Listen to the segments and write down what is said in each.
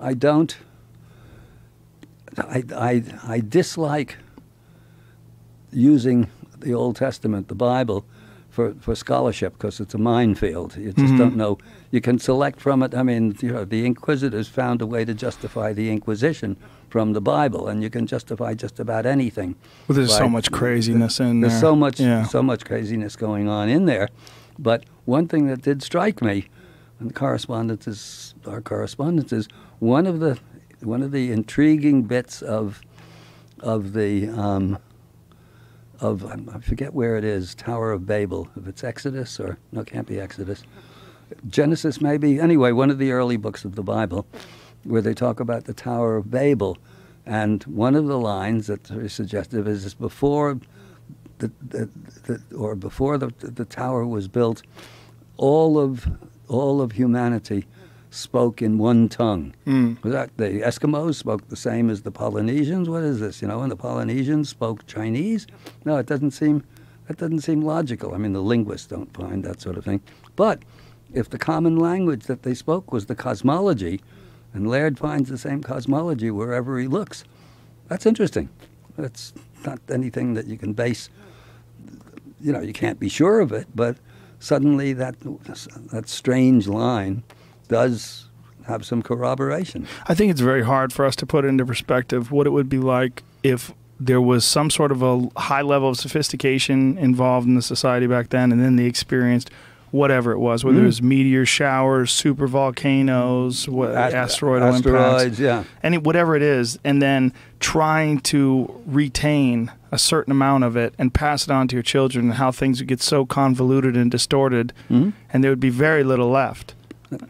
I don't. I dislike using the Old Testament, the Bible, for scholarship, because it's a minefield. You just don't know. You can select from it. I mean, you know, the Inquisitors found a way to justify the Inquisition from the Bible, and you can justify just about anything. Well, there's so much craziness in there. There's so much craziness going on in there. But one thing that did strike me, and our correspondence is one of the intriguing bits of I forget where it is, Tower of Babel, if it's Exodus or, no, it can't be Exodus. Genesis maybe. Anyway, one of the early books of the Bible where they talk about the Tower of Babel. And one of the lines that's very suggestive is before the tower was built, all of humanity spoke in one tongue. Was that the Eskimos spoke the same as the Polynesians? What is this? You know, and the Polynesians spoke Chinese? No, that doesn't seem logical. I mean, the linguists don't find that sort of thing. But if the common language that they spoke was the cosmology, and Laird finds the same cosmology wherever he looks, that's interesting. That's not anything that you can base. You know, you can't be sure of it, but suddenly that strange line does have some corroboration. I think it's very hard for us to put into perspective what it would be like if there was some sort of a high level of sophistication involved in the society back then, and then they experienced whatever it was, whether it was meteor showers, super volcanoes, asteroidal impacts, whatever it is, and then trying to retain a certain amount of it and pass it on to your children, and how things would get so convoluted and distorted, and there would be very little left.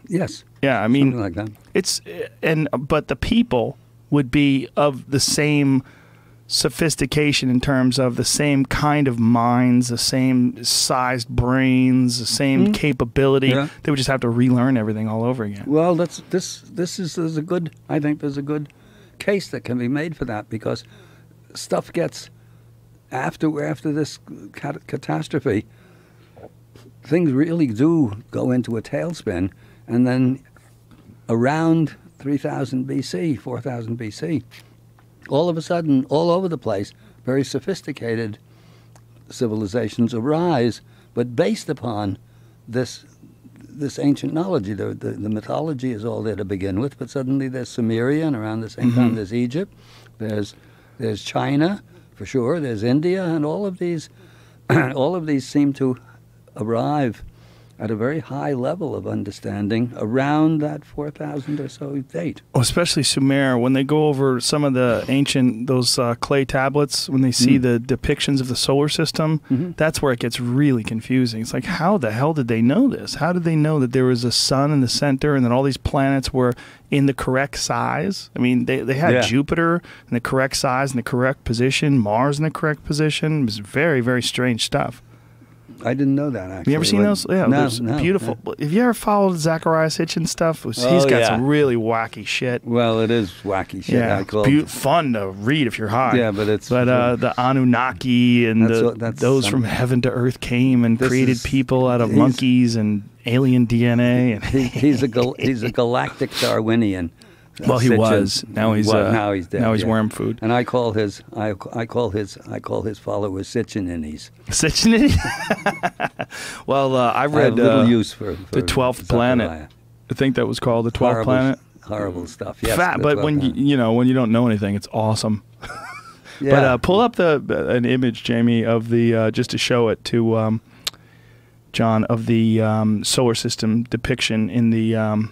Yes. Yeah, I mean, something like that. But the people would be of the same sophistication in terms of the same kind of minds, the same sized brains, the same capability. Yeah. They would just have to relearn everything all over again. Well, there's a good, I think there's a good case that can be made for that, because stuff gets, after this catastrophe, things really do go into a tailspin, and then around 3000 BC, 4000 BC, all of a sudden, all over the place, very sophisticated civilizations arise, but based upon this ancient knowledge. The mythology is all there to begin with, but suddenly there's Sumerian around the same time. There's Egypt, there's China for sure, there's India, and all of these seem to arrive at a very high level of understanding around that 4000 or so date. Oh, especially Sumer, when they go over some of the ancient, those clay tablets, when they see the depictions of the solar system, that's where it gets really confusing. It's like, how the hell did they know this? How did they know that there was a sun in the center and that all these planets were in the correct size? I mean, they had Jupiter in the correct size, in the correct position, Mars in the correct position. It was very, very strange stuff. I didn't know that, actually. Have you ever seen those? Yeah, no, beautiful. No. Have you ever followed Zacharias Hitchens stuff? He's got some really wacky shit. Well, it is wacky shit. Yeah, it's fun to read if you're high. Yeah, but it's... But the Anunnaki and those from heaven to earth came and created people out of monkeys and alien DNA. And he's a galactic Darwinian. Well, he was. Now he's dead. Now he's worm food. And I call his followers Sitchin-innies. Sitchin-innies? Well, I read little use for the 12th planet. I think that was called the 12th planet. Horrible stuff. Yes, fat, but when you don't know anything, it's awesome. But pull up an image, Jamie, of the just to show it to John, of the solar system depiction in the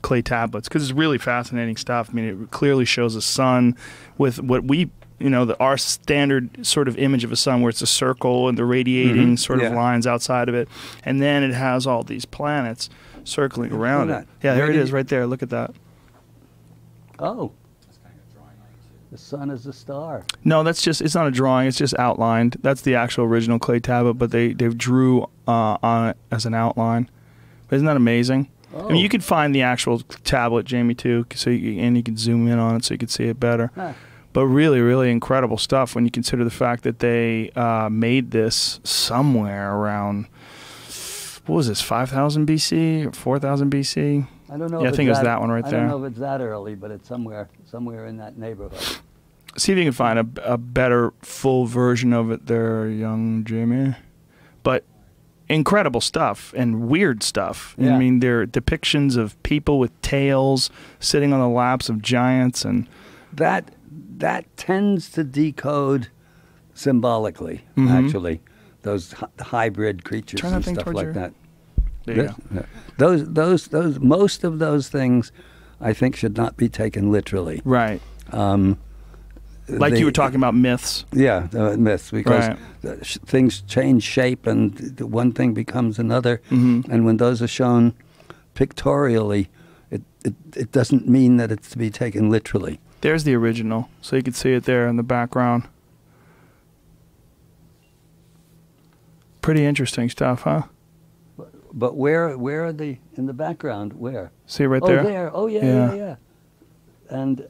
clay tablets, because it's really fascinating stuff. I mean, it clearly shows a sun with what we, our standard sort of image of a sun, where it's a circle and the radiating sort of lines outside of it, and then it has all these planets circling around it. Yeah, there it is, right there. Look at that. Oh, the sun is a star. No, it's not a drawing. It's just outlined. That's the actual original clay tablet, but they drew on it as an outline. Isn't that amazing? Oh. I mean, you could find the actual tablet, Jamie, too, and you can zoom in on it so you can see it better. Huh. But really, really incredible stuff when you consider the fact that they made this somewhere around, what was this, 5000 BC or 4000 BC? I don't know. Yeah, if I think it was that one right I there. don't know if it's that early, but it's somewhere in that neighborhood. See if you can find a better full version of it there, young Jamie. But incredible stuff and weird stuff. Yeah. I mean, they're depictions of people with tails sitting on the laps of giants, and that tends to decode symbolically. Actually, those hybrid creatures Turn that and thing stuff towards like your- that. there you go. Those most of those things, I think, should not be taken literally. Right. Like you were talking about myths. Yeah, myths, because Right. things change shape and one thing becomes another. And when those are shown pictorially, it doesn't mean that it's to be taken literally. There's the original, so you can see it there in the background. Pretty interesting stuff, huh? But where are they in the background? Where? See it right Oh, there? there. Oh, yeah. And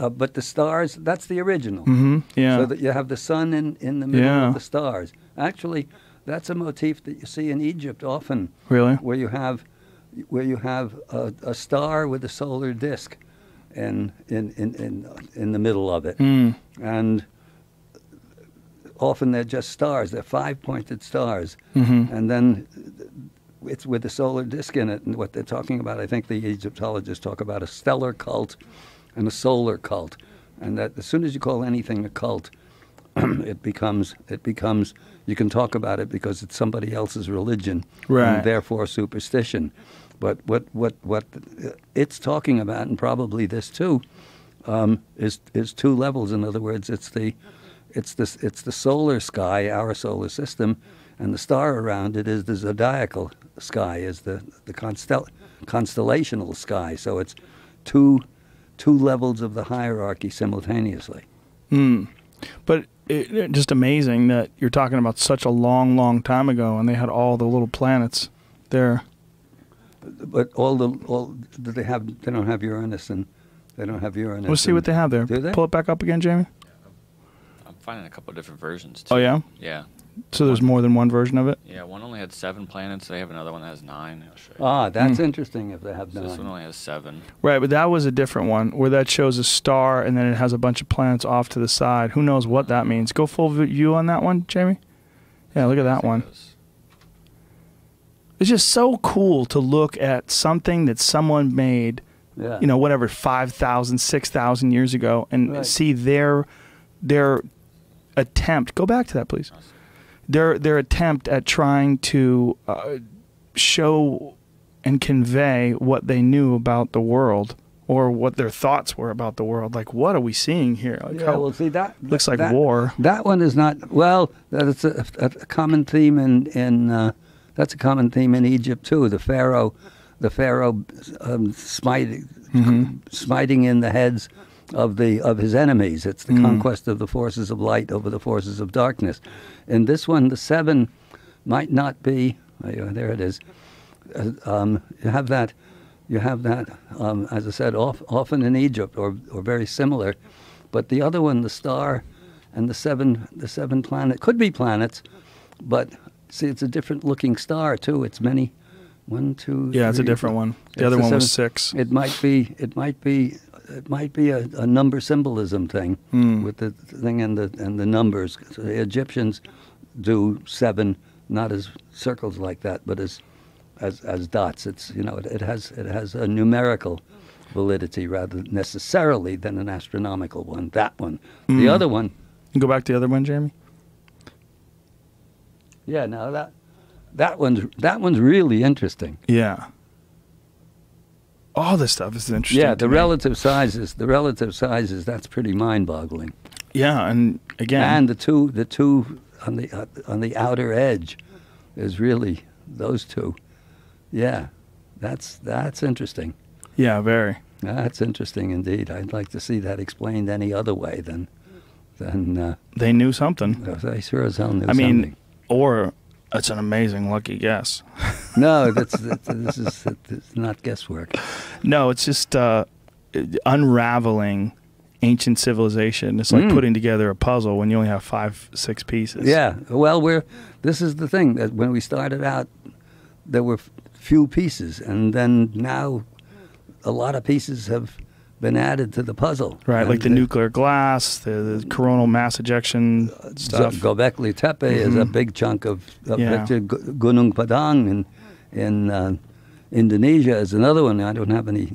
but the stars, that's the original. Yeah. So that you have the sun in the middle Yeah. of the stars. Actually, that's a motif that you see in Egypt often. Really? Where you have a star with a solar disk in the middle of it. And often they're just stars. They're 5-pointed stars. And then it's with a solar disk in it. And what they're talking about, I think the Egyptologists talk about a stellar cult and a solar cult. And that as soon as you call anything a cult, it becomes you can talk about it because it's somebody else's religion, Right. and therefore superstition. But what it's talking about, and probably this too, is two levels. In other words, it's the solar sky, our solar system, and the star around it is the zodiacal sky, is the constellational sky. So it's two levels of the hierarchy simultaneously. But just amazing that you're talking about such a long, long time ago, and they had all the little planets there. But they don't have Uranus, and they don't have Uranus. We'll see what they have there. Do they? Pull it back up again, Jamie. I'm finding a couple of different versions, too. Oh, yeah? Yeah. So there's more than one version of it? Yeah, one only had 7 planets. They have another one that has 9. I'll show you. Ah, that's interesting if they have So this 9. one only has 7. Right, but that was a different one where that shows a star and then it has a bunch of planets off to the side. Who knows what that means? Go full view on that one, Jamie? Yeah, look at that one. It's just so cool to look at something that someone made, Yeah. 5,000, 6,000 years ago and Right. see their attempt. Go back to that, please. Their attempt at trying to show and convey what they knew about the world or what their thoughts were about the world. Like, what are we seeing here? Like, Yeah, well, see that looks like that, war. That one is not well. That's a common theme in that's a common theme in Egypt too. The pharaoh smiting in the heads of his enemies. It's the conquest of the forces of light over the forces of darkness. In this one, the 7 might not be. There it is. You have that. As I said, often in Egypt or very similar. But the other one, the star, and the seven planet could be planets, but see, it's a different looking star too. It's many. 1, 2. Yeah, it's a 3, different one. The it's other the one was 7. 6. It might be a number symbolism thing with the thing and the numbers. So the Egyptians do 7, not as circles like that, but as dots. It's it has a numerical validity rather necessarily than an astronomical one. That one, the other one. Go back to the other one, Jamie. Yeah, no, that one's really interesting. Yeah. All this stuff is interesting. Yeah, to the me. relative sizes. That's pretty mind-boggling. Yeah, and again, And the two on the outer edge is really those two. Yeah, that's interesting. yeah, very. That's interesting indeed. I'd like to see that explained any other way than They knew something. they sure as hell knew I mean, something. or it's an amazing lucky guess. No, this is not guesswork. No, it's just unraveling ancient civilization. It's like putting together a puzzle when you only have 5, 6 pieces. Yeah. Well, this is the thing that when we started out, there were few pieces, and then now a lot of pieces have been added to the puzzle. Right, like the nuclear glass, the coronal mass ejection stuff. Göbekli Tepe is a big chunk of Gunung Padang in Indonesia is another one. I don't have any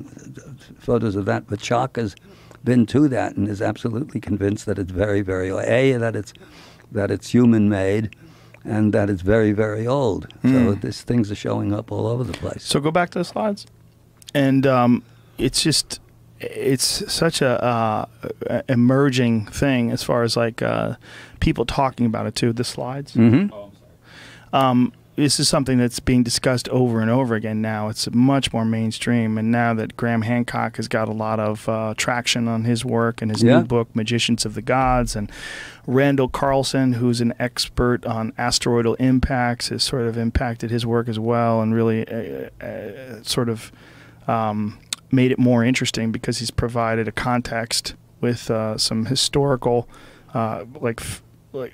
photos of that, but Shock has been to that and is absolutely convinced that it's very, very that it's human made, and that it's very, very old. So these things are showing up all over the place. So go back to the slides, and it's such a emerging thing as far as like people talking about it too. The slides. Mm-hmm. Oh, I'm sorry. This is something that's being discussed over and over again now. It's much more mainstream, and now that Graham Hancock has got a lot of traction on his work and his new book, Magicians of the Gods, and Randall Carlson, who's an expert on asteroidal impacts, has sort of impacted his work as well, and really sort of made it more interesting because he's provided a context with some historical, like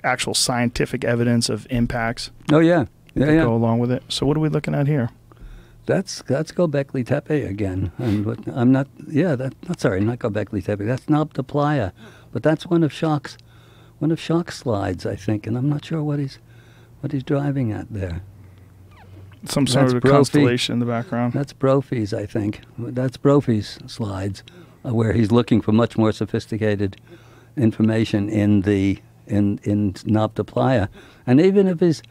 actual scientific evidence of impacts. Oh yeah. Go along with it. So what are we looking at here? That's Göbekli Tepe again, and I'm not. Yeah, sorry, not Göbekli Tepe. That's Nabta Playa, but that's one of Shock's slides, I think, and I'm not sure what he's driving at there. Some sort of constellation in the background. That's Brophy's, I think. That's Brophy's slides, where he's looking for much more sophisticated information in Nabta Playa, and even if his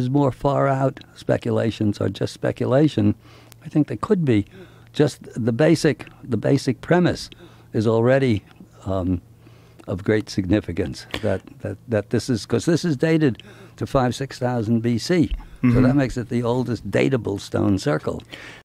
more far out speculations are just speculation, I think they could be. Just the basic premise is already of great significance. That this is, because this is dated to 5,000-6,000 BC, so that makes it the oldest datable stone circle.